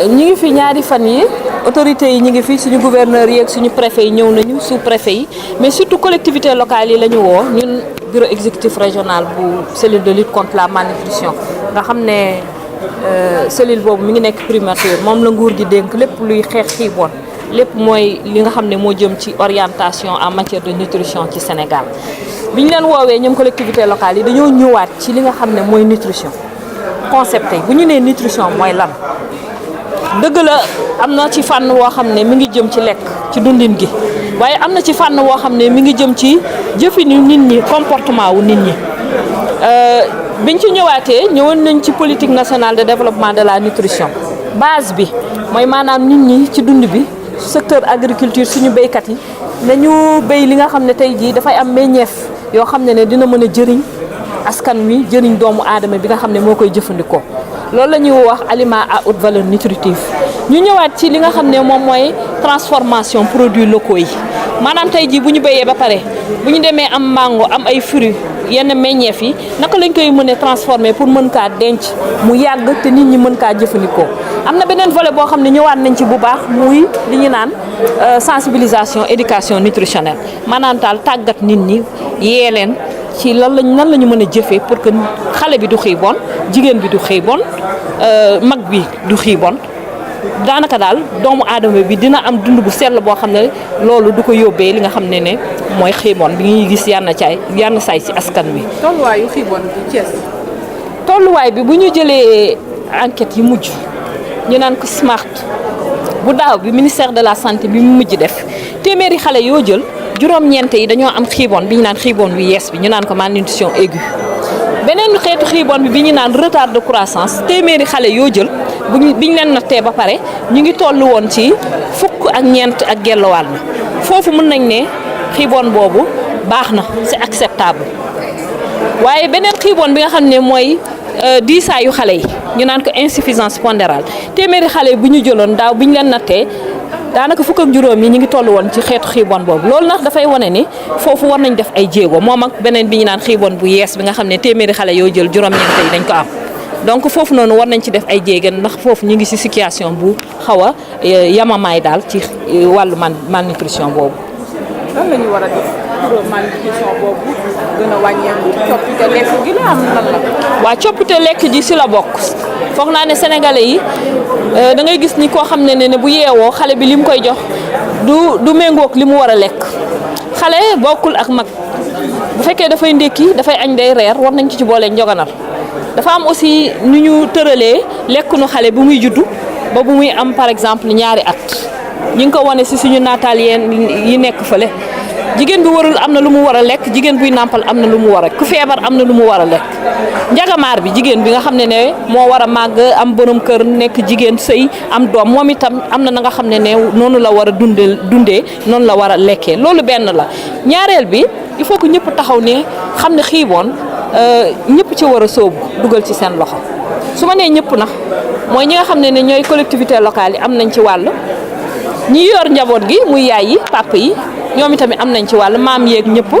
ñi ngi fi ñaari fan yi autorités yi ñi ngi fi suñu gouverneur yi ak suñu préfet yi ñëw nañu sous préfet yi mais surtout collectivités locales yi la ñu woo ñun bureau exécutif régional bu cellule de lutte contre la malnutrition nga xam ne cellule boobu mi ngi nekk primature moom la nguur gi dénk lépp luy xeex xiibon lépp mooy li nga xam ne moo jëm ci orientation en matière de nutrition ci Sénégal bi ñu leen woowee ñoom collectivités locales yi dañoo ñëwaat ci li nga xam ne mooy nutrition concept yi bu ñu nee nutrition mooy lan dëgg la am na ci fànn woo xam ne mi ngi jëm ci lekk ci dundin gi waaye am na ci fànn woo xam ne mi ngi jëm ci jëfinu nit ñi comportement wu nit ñi biñ ci ñëwaatee ñëwoon nañ ci politique nationale de développement de la nutrition base bi mooy maanaam nit ñi ci dund bi secteur agriculture suñu béykat yi nañu béy li nga xam ne tey jii dafay am meññeef yoo xam ne dina mën a jëriñ askan wi jëriñ doomu aadama bi nga xam ne moo koy jëfandikoo loolu la ñuy wax aliment à haute valeur nutritive ñu ñëwaat ci li nga xam ne moom mooy transformation produits locaux yi maanaam tey jii bu ñu béyee ba pare bu ñu demee am mango am ay fruits yenn meññeef yi naka lañ koy mën a transformer pour mën kaa denc mu yàgg te nit ñi mën kaa jëfandikoo am na beneen volet boo xam ne ñëwaat nañ ci bu baax muy li ñu naan sensibilisation éducation nutritionnelle maanaam daal tàggat nit ñi yee leen ci nan la ñu mën a jëfee pour que xale bi du xiibon jigéen bi du xiibon mag bi du xiibon daanaka daal doomu aadama bi dina am dund bu sell boo xam ne loolu du ko yóbbee li nga xam ne mooy xiibon bi ñuy gis yenn saay ci askan wi. tolluwaayu xiibon bi Thiès. tolluwaay bi bu ñu jëlee enquête yi mujj ñu naan ko SMART bu daaw bi ministère de la santé bi mu mujj def téeméeri xale yoo jël. juróom-ñeent yi dañoo am xiibon bi ñu naan xiibon bu yees bi ñu naan ko malnutrition aiguë beneen xeetu xiibon bi ñu naan retard de croissance téeméeri xale yoo jël biñ leen nattee ba pare ñu ngi toll woon ci fukk ak ñeent ak gelluwaal na foofu mën nañ ne xiibon boobu baax na c'est acceptable waaye beneen xiibon bi nga xam ne mooy diisaayu xale yi ñu naan ko insuffisance pondérale téeméeri xale yi bu ñu jëloon daaw biñ leen nattee daanaka fukk ak juróom yi ñu ngi toll woon ci xeetu xiibon boobu loolu nag dafay wane ni foofu war nañ def ay jéego moom ak beneen bi ñu naan xiibon bu yees bi nga xam ne téeméeri xale yoo jël juróom-ñeent yi dañ ko am donc foofu noonu war nañ ci def ay jéego ndax foofu ñu ngi ci situation bu xaw a yamamaay daal ci wàllu malnutrition boobu. lan la ñu war a def pour malnutrition boobu gën a wàññeeku coppite lekk gi la am lan la. waaw coppite lekk ji ci la bokk foog naa ne sénégalais yi da ngay gis ni koo xam ne bu yeewoo xale bi li mu koy jox du méngoog li mu war a lekk xale bokkul ak mag bu fekkee dafay ndékki dafay añ day reer war nañ ci boole njoganal dafa am aussi nu ñu tëralee lekkunu xale bu muy juddu ba bu muy am par exemple ñaari at ñu ngi ko wane ci suñu naataal yi nekk fële jigéen bi warul am na lu mu war a lekk jigéen buy nàmpal am na lu mu war a ku feebar am na lu mu war a lekk njagamaar bi jigéen bi nga xam ne moo war a màgg am borom kër nekk jigéen sëy am doom moom itam am na nga xam ne noonu la war a dundee noonu la war a lekkee loolu benn la ñaareel bi il faut que ñëpp taxaw ne xam ne xiiboon ñëpp ci war a sóobu dugal ci seen loxo su ma nee ñëpp nag mooy ñi nga xam ne ñooy collectivité locale yi am nañ ci wàll ñi yor njaboot gi muy yaay yi papa yi ñoom itamit am nañ ci wàll maam yeeg ñëpp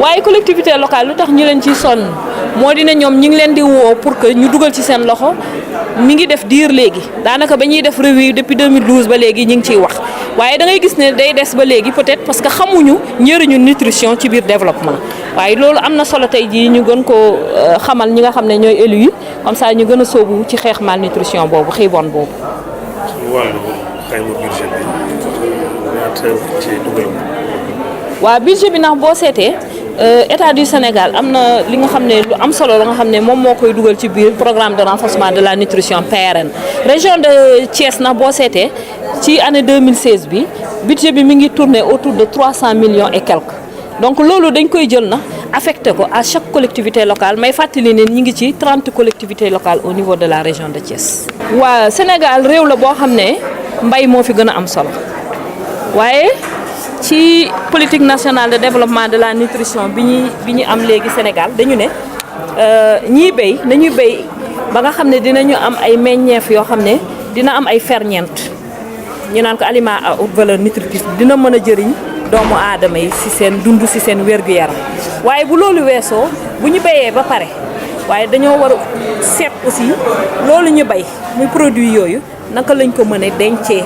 waaye collectivité locale lu tax ñu leen ciy sonn moo dina ñoom ñi ngi leen di woo pour que ñu dugal ci seen loxo mi ngi def diir léegi daanaka ba ñuy def revue depuis 2012 ba léegi ñu ngi ciy wax waaye da ngay gis ne day des ba léegi peut-être parce que xamuñu njëriñu nutrition ci biir développement waaye loolu am na solo tey jii ñu gën koo xamal ñi nga xam ne ñooy élus yi comme ça ñu gën a sóobu ci xeex malnutrition boobu xiibon boobu. waaw budget bi ndax boo seetee état du Sénégal am na li nga xam ne lu am solo la nga xam ne moom moo koy dugal ci biir programme de renforcement de la nutrition PRN région de Thiès ndax boo seetee ci année 2016 bi budget bi mi ngi tourner autour de 300 millions et quelques donc loolu dañ koy jël na affecté ko à chaque collectivité locale may fàttali ne ñi ngi ci 30 collectivités locales au niveau de la région de Thiès. waa Sénégal réew la boo xam ne mbay moo fi gën a am solo waaye ci politique nationale de développement de la nutrition bi ñu am léegi Sénégal dañu ne ñiy béy nañuy béy ba nga xam ne dinañu am ay meññeef yoo xam ne dina am ay ferñeent ñu naan ko aliment à haute valeur nutritive dina mën a jëriñ doomu aadama yi ci seen dund ci seen wér-gu-yaram waaye bu loolu weesoo bu ñu béyee ba pare waaye dañoo war a seet aussi loolu ñu bay muy produit yooyu naka lañ ko mën a dencee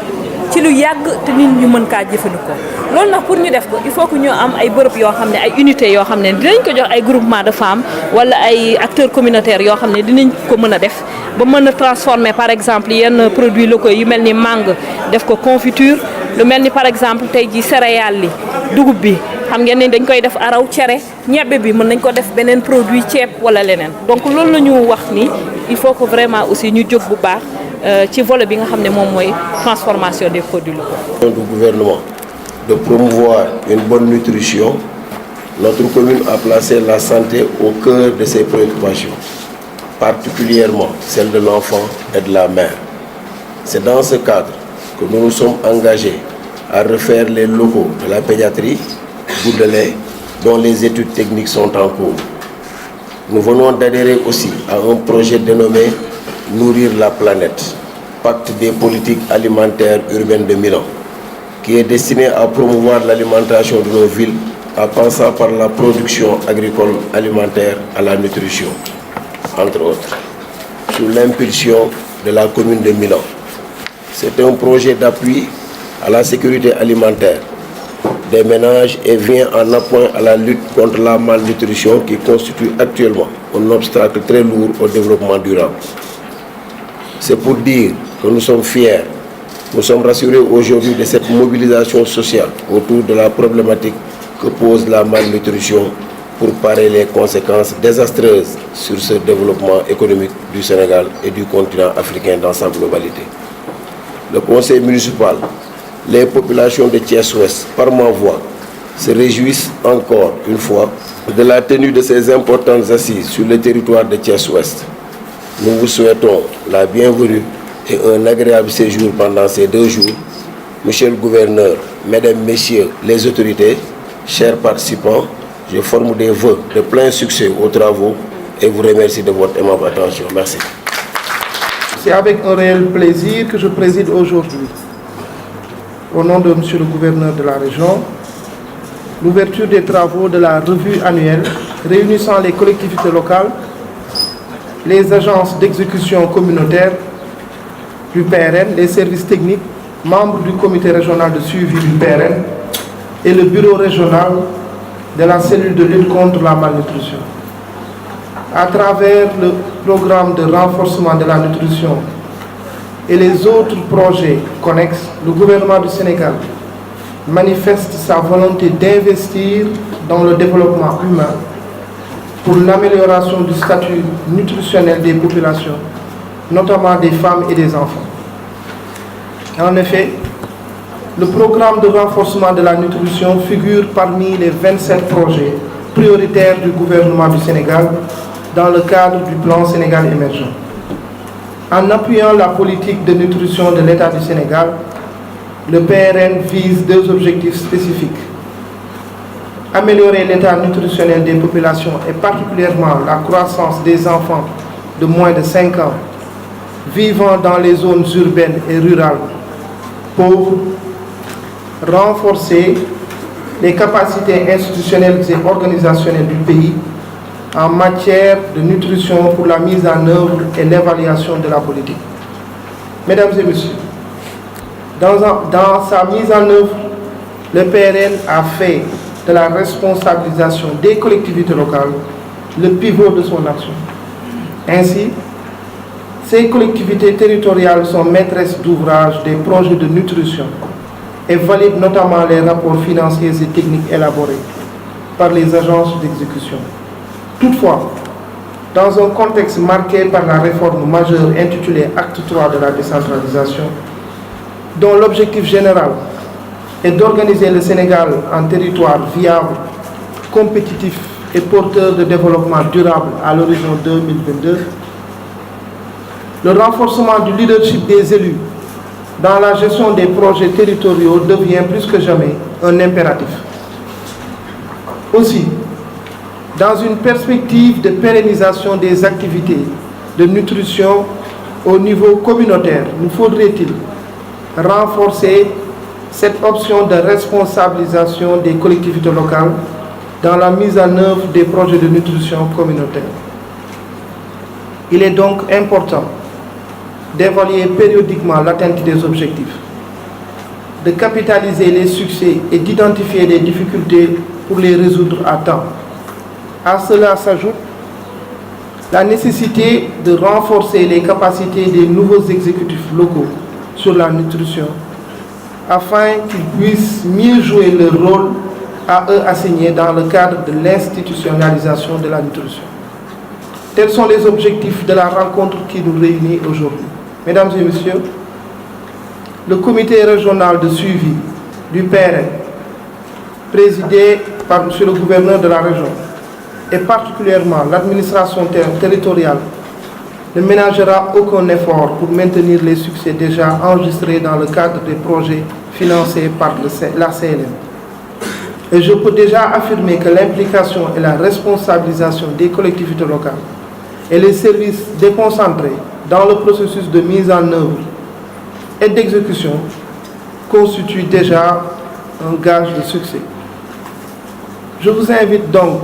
ci lu yàgg te nit ñu mën kaa jëfandikoo loolu nag pour ñu def ko il faut que ñu am ay bërëb yoo xam ne ay unités yoo xam ne dinañ ko jox ay groupement de femmes wala ay acteurs communautaires yoo xam ne dinañ ko mën a def ba mën a transformer par exemple yenn produits locaux yu mel ni mangue def ko confiture lu mel ni par exemple tey ji céréales li dugub bi xam ngeen ne dañ koy def araw cere ñebbe bi mën nañ ko def beneen produit ceeb wala leneen donc loolu la ñu wax ni il faut que vraiment aussi ñu jóg bu baax ci volet bi nga xam ne moom mooy transformation des produits locaux. Du gouvernement de promouvoir une bonne nutrition, notre commune a placé la santé au cœur de ses préoccupations, particulièrement celle de l'enfant et de la mère. C'est dans ce cadre que nous nous sommes engagés à refaire les locaux de la pédiatrie Boudelais, dont les études techniques sont en cours. Nous venons d'adhérer aussi à un projet dénommé Nourrir la planète, pacte des politiques alimentaires urbaines de Milan, qui est destiné à promouvoir l'alimentation de nos villes en passant par la production agricole alimentaire à la nutrition, entre autres, sous l'impulsion de la commune de Milan. C'est un projet d'appui à la sécurité alimentaire des ménages et vient en appoint à la lutte contre la malnutrition qui constitue actuellement un obstacle très lourd au développement durable. C'est pour dire que nous sommes fiers, nous sommes rassurés aujourd'hui de cette mobilisation sociale autour de la problématique que pose la malnutrition pour parer les conséquences désastreuses sur ce développement économique du Sénégal et du continent africain dans sa globalité. Le conseil municipal, les populations de Thiès-Ouest, par ma voix, se réjouissent encore une fois de la tenue de ces importantes assises sur le territoire de Thiès-Ouest. Nous vous souhaitons la bienvenue et un agréable séjour pendant ces 2 jours. Monsieur le gouverneur, mesdames, messieurs les autorités, chers participants, je forme des vœux de plein succès aux travaux et vous remercie de votre aimable attention. Merci. C'est avec un réel plaisir que je préside aujourd'hui, au nom de Monsieur le gouverneur de la région, l'ouverture des travaux de la revue annuelle réunissant les collectivités locales, les agences d'exécution communautaire du PRN, les services techniques, membres du comité régional de suivi du PRN et le bureau régional de la cellule de lutte contre la malnutrition. À travers le programme de renforcement de la nutrition et les autres projets connexes, le gouvernement du Sénégal manifeste sa volonté d'investir dans le développement humain pour l'amélioration du statut nutritionnel des populations, notamment des femmes et des enfants. En effet, le programme de renforcement de la nutrition figure parmi les 27 projets prioritaires du gouvernement du Sénégal dans le cadre du plan Sénégal émergent. En appuyant la politique de nutrition de l'État du Sénégal, le PRN vise 2 objectifs spécifiques. Améliorer l'état nutritionnel des populations et particulièrement la croissance des enfants de moins de 5 ans vivant dans les zones urbaines et rurales pauvres, renforcer les capacités institutionnelles et organisationnelles du pays en matière de nutrition pour la mise en œuvre et l'évaluation de la politique. Mesdames et messieurs, dans sa mise en œuvre, le PRN a fait de la responsabilisation des collectivités locales le pivot de son action. Ainsi, ces collectivités territoriales sont maîtresses d'ouvrage des projets de nutrition et valident notamment les rapports financiers et techniques élaborés par les agences d'exécution. Toutefois, dans un contexte marqué par la réforme majeure intitulée Acte 3 de la décentralisation, dont l'objectif général est d'organiser le Sénégal en territoire viable, compétitif et porteur de développement durable à l'horizon 2022, le renforcement du leadership des élus dans la gestion des projets territoriaux devient plus que jamais un impératif. Aussi, dans une perspective de pérennisation des activités de nutrition au niveau communautaire, nous faudrait-il renforcer cette option de responsabilisation des collectivités locales dans la mise en œuvre des projets de nutrition communautaire. Il est donc important d'évaluer périodiquement l'atteinte des objectifs, de capitaliser les succès et d'identifier les difficultés pour les résoudre à temps. À cela s'ajoute la nécessité de renforcer les capacités des nouveaux exécutifs locaux sur la nutrition afin qu'ils puissent mieux jouer leur rôle à eux assigné dans le cadre de l'institutionnalisation de la nutrition. Tels sont les objectifs de la rencontre qui nous réunit aujourd'hui. Mesdames et messieurs, le comité régional de suivi du PRN, présidé par M. le gouverneur de la région, et particulièrement l'administration territoriale, ne ménagera aucun effort pour maintenir les succès déjà enregistrés dans le cadre des projets financés par la CLM. Et je peux déjà affirmer que l'implication et la responsabilisation des collectivités locales et les services déconcentrés dans le processus de mise en œuvre et d'exécution constituent déjà un gage de succès. Je vous invite donc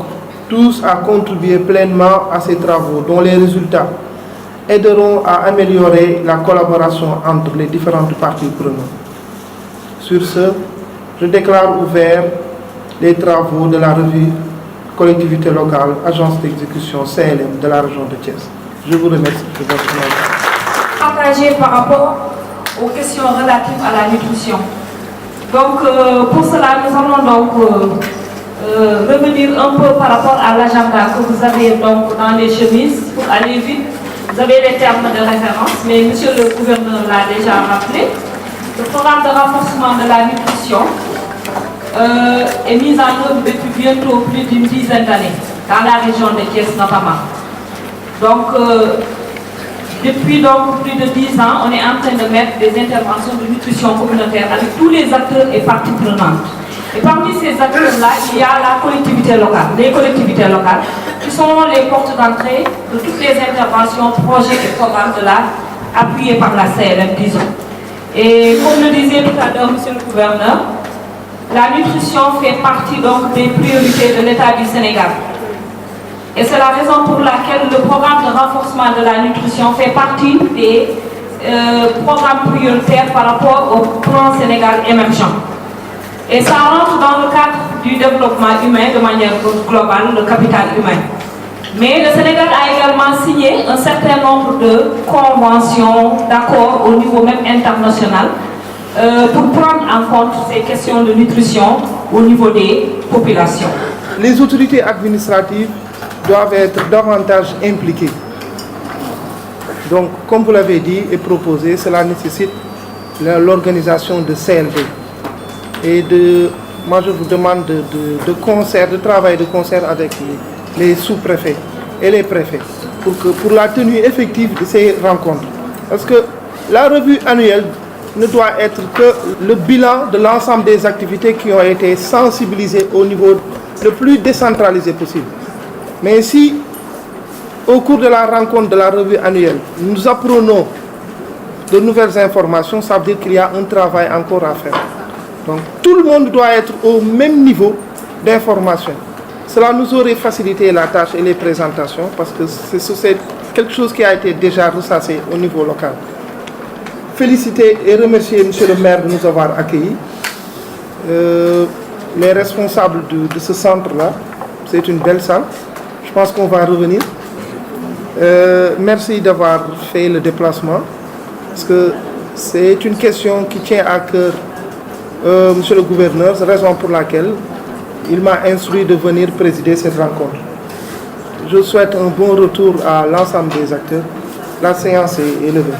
tous à contribuer pleinement à ces travaux dont les résultats aideront à améliorer la collaboration entre les différentes parties prenantes. Sur ce, je déclare ouvert les travaux de la revue collectivité locale, agence d'exécution CLM de la région de Thiès. Je vous remercie de votre attention. Partagé par rapport aux questions relatives à la nutrition. Donc, pour cela, nous allons donc revenir un peu par rapport à l'agenda que vous avez donc dans les chemises pour aller vite. Vous avez les termes de référence, mais monsieur le gouverneur l'a déjà rappelé. Le programme de renforcement de la nutrition est mis en œuvre depuis bientôt plus d'une dizaine d'années, dans la région de Thiès notamment. Donc, depuis donc plus de 10 ans, on est en train de mettre des interventions de nutrition communautaire avec tous les acteurs et parties prenantes. Et parmi ces acteurs-là, il y a la collectivité locale, les collectivités locales, qui sont les portes d'entrée de toutes les interventions, projets et programmes de l'art appuyés par la CLM, disons. Et comme le disait tout à l'heure monsieur le gouverneur, la nutrition fait partie donc des priorités de l'État du Sénégal. Et c'est la raison pour laquelle le programme de renforcement de la nutrition fait partie des programmes prioritaires par rapport au plan Sénégal émergent. Et ça rentre dans le cadre du développement humain de manière globale, le capital humain. Mais le Sénégal a également signé un certain nombre de conventions, d'accords au niveau même international pour prendre en compte ces questions de nutrition au niveau des populations. Les autorités administratives doivent être davantage impliquées. Donc, comme vous l'avez dit et proposé, cela nécessite l'organisation de CLD. Et moi je vous demande de travailler de concert avec les sous-préfets et les préfets pour la tenue effective de ces rencontres. Parce que la revue annuelle ne doit être que le bilan de l'ensemble des activités qui ont été sensibilisées au niveau le plus décentralisé possible. Mais si, au cours de la rencontre de la revue annuelle, nous apprenons de nouvelles informations, ça veut dire qu'il y a un travail encore à faire. Donc tout le monde doit être au même niveau d'information. Cela nous aurait facilité la tâche et les présentations parce que c'est quelque chose qui a été déjà ressassé au niveau local. Féliciter et remercier M. le maire de nous avoir accueillis, les responsables de ce centre-là. C'est une belle salle. Je pense qu'on va revenir. Merci d'avoir fait le déplacement parce que c'est une question qui tient à cœur Monsieur le gouverneur, raison pour laquelle il m'a instruit de venir présider cette rencontre. Je souhaite un bon retour à l'ensemble des acteurs. La séance est levée.